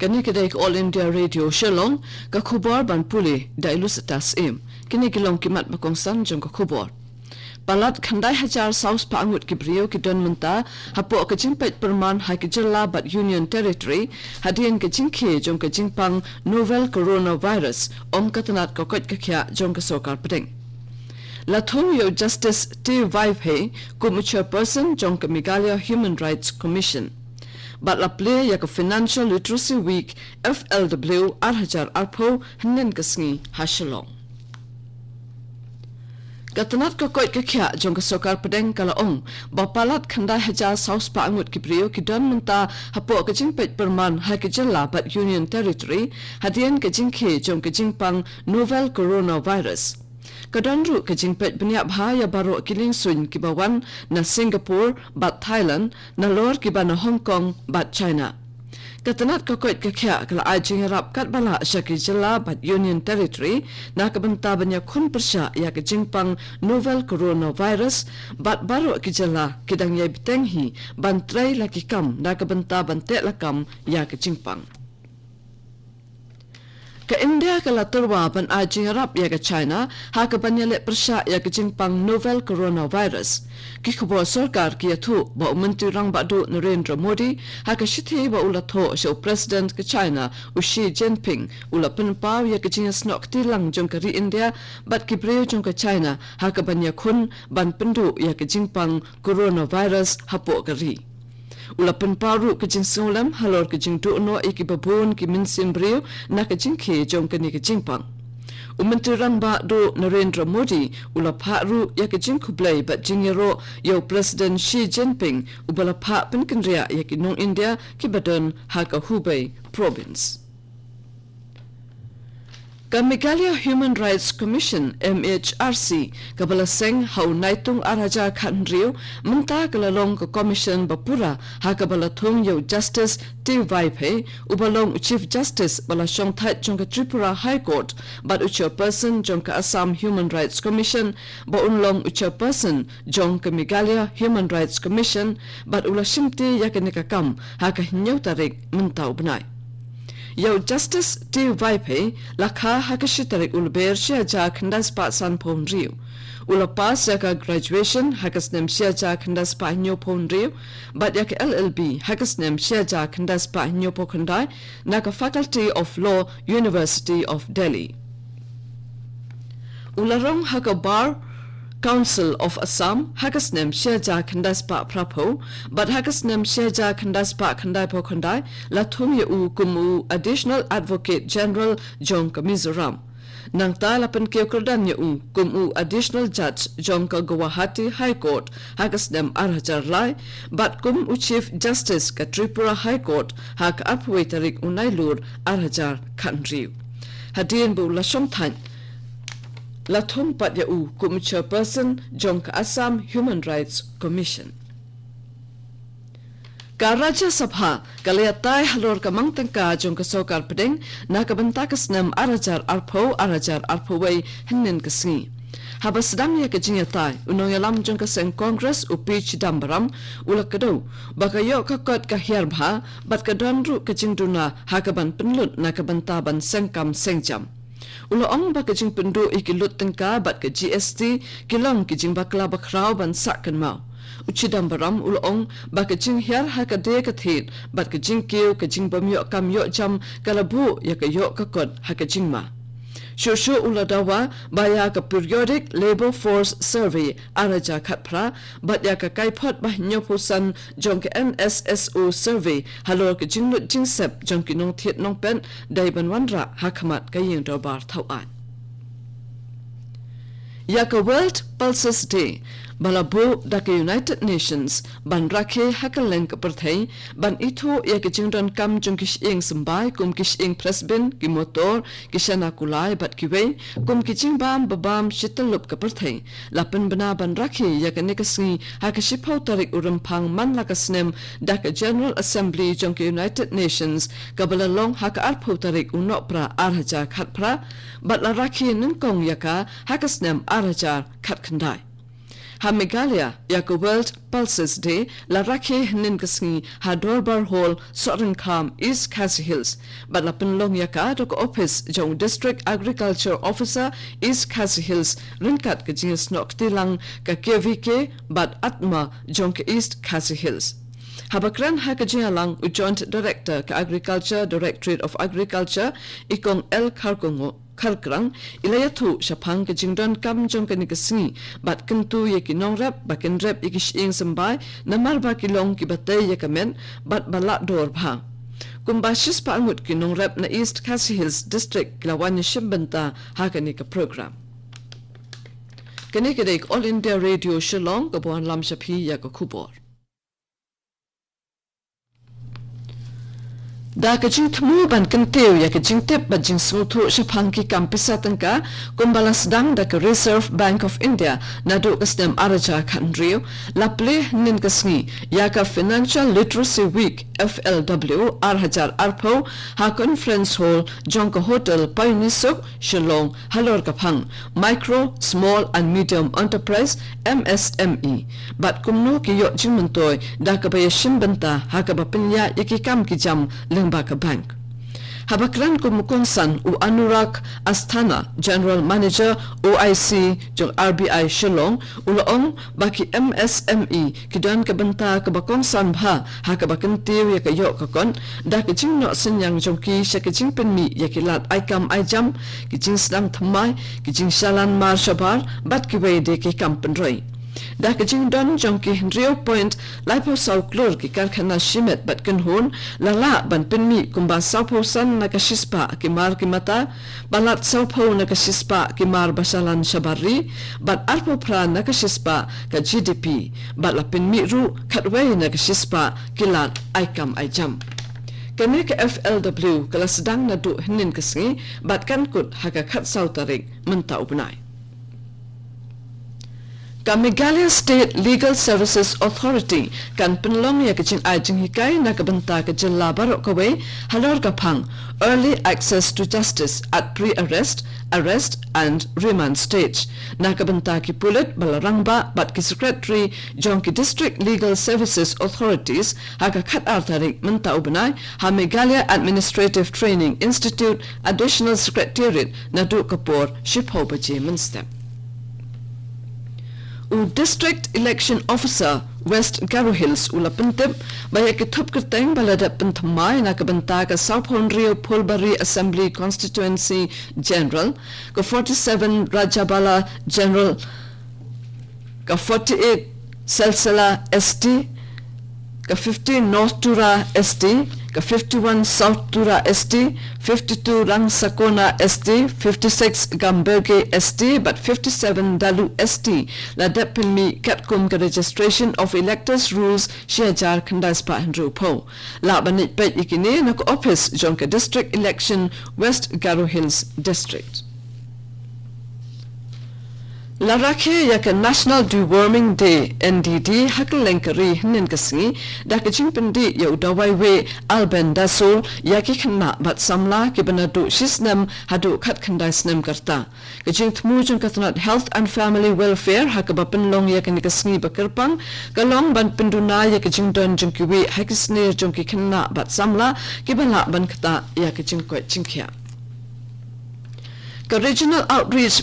Kani kedai All India Radio Shalom ka khubor ban puli dailus tas im kini kilong kimat makongsan jong ka khubor palat khandai hajar south pa angut ki brio ki don menta hapo ka jimpet perman hai ki jilla but union territory hadien ka jinkhe jong ka jingpang novel coronavirus om katanat ka kot ka khya jong ka sokar pedeng la thong yo justice T Vive he kum chairperson jong ka Meghalaya Human Rights Commission but la play yak financial literacy week FLW arhajar arpo hanen kasngi hashalong Katanat ka koit ka kya jong ka sokar pedeng kala ong bapalat khandai hajar south pa angut ki brio ki don menta hapo ka jingpet perman ha ki jilla but union territory hadien ka jingkhe jong ka jingpang novel coronavirus Kadandru ka jingpet bniap ha ya baro kiling sun ki bawan na Singapore bat Thailand na lor ki ba na Hong Kong bat China Katanat ka koit ka kya kala ajing rap kat bala syaki jilla bat union territory na kabanta banya khun persya ya ka jingpang novel coronavirus bat baro ki jilla kidang ya biteng hi ban trai laki kam na kabanta ban te lakam ya ka jingpang Ka India kala turwa ban ajing rap ya ka China ha ka banyale persya ya ka jingpang novel coronavirus ki khubor sarkar ki athu ba umantri rang ba du Narendra Modi ha ka shithi ba ulatho sho president ka China Xi Jinping ulapan paw ya ka jinga snok ti lang jong ka ri India bat ki breu jong ka China ha ka banya khun ban pendu ya ka jingpang coronavirus hapo ka ri Ulapan paru ke jing solam halor ke jing duno iki babun ki minsim breu na ke jing khe jong ke ni ke jing pang Umantri rang ba do Narendra Modi ulapharu ya ke jing kublai bat jing yero yo president Xi Jinping ubalapha pinkindria ya ki nong India ki badon ha ka Hubei province Ka Meghalaya Human Rights Commission MHRC kabala seng hau naitung araja khanriu menta kalalong ka commission bapura ha kabala thong yo justice T Vive ubalong chief justice bala shong thai jong ka Tripura High Court but chairperson jong ka Assam Human Rights Commission ba unlong chairperson jong ka Meghalaya Human Rights Commission but ula shimti yakane ka kam ha ka hinyaw tarik menta ubnai Yo Justice T Vive lakha hakashitarik ulber shia ja khandas pa san phom riu ula pass yaka graduation hakasnem shia ja khandas pa nyo phom riu but yaka LLB hakasnem shia ja khandas pa nyo po khandai naka Faculty of Law University of Delhi ula rong haka bar Council of Assam hakasnem sheja khandas pa prapo but hakasnem sheja khandas pa khandai po khandai la thum ye u kumu additional advocate general jong ka Mizoram nang ta la pen ke kurdan ye u kumu additional judge jong ka Guwahati High Court hakasnem arhajar lai but kum u chief justice ka Tripura High Court hak apwe tarik unai lur arhajar khanriu hadien bu la shom than La thong pat ya u kum chairperson jong ka Assam Human Rights Commission Ka Rajya Sabha kalayatai halor ka mangtangka jong ka sokar pedeng na ka bantakasnam arajar arpo wei hennen kasngi haba sedang ya ka jinyatai unong yalam jong ka seng Congress upi Chidambaram ulak kado baka yo ka kot ka hiarbha bat ka donru ka jingduna hakaban penlut na ka bantaban sengkam sengjam Ulo ong ba kajing pendu ikilut tengka bat ke GST kilong kijing bakla bakrau ban sakkan mau. Uchidam baram ulo ong ba kajing hiar ha ka de kathit bat kajing kiu kajing bamyo kam yo jam kalabu ya ka yo ka kod ha kajing ma. Shushu ula dawa baya ka periodic labor force survey araja khatpra bat ya ka kaipot bah nyopusan jong ke NSSO survey halor ke jinglut jingsep jong ki nong thiet nong pen dai ban wanra hakamat ka yeng do bar thawan ya ka World Pulses Day Balabu daka United Nations ban rakhe hakaleng ka perthai ban itho ya ke jingdon kam jong kish ing sambai kum kish ing presbin ki motor kishana kulai bat kiwe kum kijing bam babam shitalup ka perthai lapan bana ban rakhe ya ke nekasi hakashipau tarik urampang man lakasnem daka General Assembly jong ke United Nations kabala long haka arpau tarik unopra arhaja khatpra bat la rakhe nungkong yaka hakasnem arhajar khat khandai ha Meghalaya yaka World Pulses Day la rakhe hnin kasngi ha Dorbar Hall Sorenkam East Khasi Hills but la penlong yaka dok office jong District Agriculture Officer East Khasi Hills rinkat ka jingas nok tilang ka KVK but atma jong ka East Khasi Hills. Habakran hakajialang u Joint Director ka Agriculture Directorate of Agriculture ikong El Karkongo Karkrang ilayatu shapang ka jingdon kam jong ka nikasngi bat kentu ye kinong rep baken rep ikish ing sambai namar ba kilong ki batay ye kamen bat balak dor bha kumbashis pa angut kinong rep na East Khasi Hills District kilawan shimbanta hakani ka program kani kadek All India Radio Shillong ka buan lam shapi ya ka kubor da ka jing thmu ban kan teu ya ka jing tep ba jing su thu shapang ki kampisa tangka kumbalas dang da ka Reserve Bank of India na do ka stem araja khandrio laple nin ka sngi ya ka Financial Literacy Week FLW arhajar arpo ha conference hall jong ka hotel painisok Shillong halor ka phang micro small and medium enterprise MSME bat kumno ki yo jing mantoy da ka ba yashim banta ha ka ba pinya yaki kam ki jam Baka Bank. Habakran kumukunsan u Anurag Asthana, General Manager OIC jong RBI Shillong, uloong baki MSME kidan kabanta kabakong sanbha ha kabakantiw ya kayo kakon da kijing no senyang jong ki sya kijing penmi ya kilat aikam aijam kijing slang thamai kijing shalan mar shabar bat kiway de ki kampenroy. Da kijing don jong ki Rio Point laipo sau klor ki karkhana shimet bat kenhun lala ban penmi kumba saupo san nakashispa ki mar ki mata balat saupo nakashispa ki mar basalan shabari bat arpo pra nakashispa ka GDP bat la penmi ru katway nakashispa kilat aikam aijam kami ke FLW kala sedang nadu hinin kesngi bat kan kut haka khat sau tarik mentau benai ka Meghalaya State Legal Services Authority kan penlong ya kecing ajing hikai na kabenta ke jilla barok kawe halor kapang early access to justice at pre-arrest, arrest and remand stage na kabenta ki pulit balarangba bat ki secretary jong ki District Legal Services Authorities haka khat artarik menta ubnai ha Meghalaya Administrative Training Institute Additional Secretariat na du kapor shipho baje minstem u District Election Officer West Garo Hills ula pentep baya ki thup kerteng balada penthamai na kabanta ka South Rio Pulbari Assembly Constituency General ka 47 Rajabala General ka 48 Salsala ST ka 50 North Tura ST ka 51 South Tura ST 52 Rang Sakona ST 56 Gamberge ST but 57 Dalu ST la depilmi katkum ka registration of electors rules shajar khandais pa handru po la banit pe ikine na ko office jonka district election West Garo Hills district la rakhe ya ka National Deworming Day NDD hakalenkari hinin kasngi da ka jingpendi ya udawai we Alben Dasul ya ki khna bat samla ki banadu shisnam hadu khat khandai snem karta ka jing thmu jung katnat health and family welfare hakabapen long ya kan kasngi bakarpang ka long ban penduna ya ka jingdon jung ki we hakisne jung ki khna bat samla ki bala ban khata ya ka jing ko jingkhya ka Regional Outreach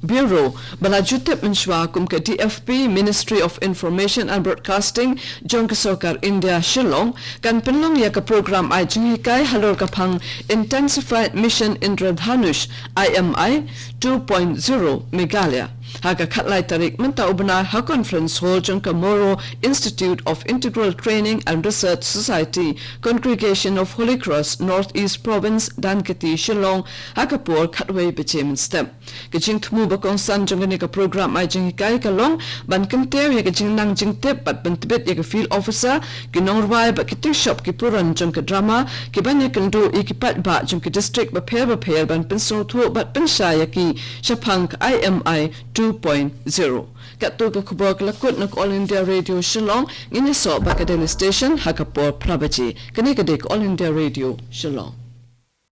Bureau balajutep menshwa kum ka DFP Ministry of Information and Broadcasting jong ka Sokar India Shillong kan penlong ya ka program ay jinghikai halor kapang Intensified Mission Indradhanush IMI 2.0 Meghalaya haka khatlai tarik menta ubna ha conference hall jong ka Moro Institute of Integral Training and Research Society Congregation of Holy Cross Northeast Province Dankati Shillong haka por khatway bechemin step kajing thmu bakong san jong ka program ay jing kai ka long ban kantew ya kajing nang jing tep bat bantbet ya ka field officer kinorwai ba kiting shop ki puran jong ka drama ki ban ya kandu ikipat ba jong ka district ba pher ban penso thu bat pensha ya ki shapang IMI 2.0 Katu ka kubok lakut nak All India Radio Shillong ngini so ba ka daily station hakapor prabaji kani kadik All India Radio Shillong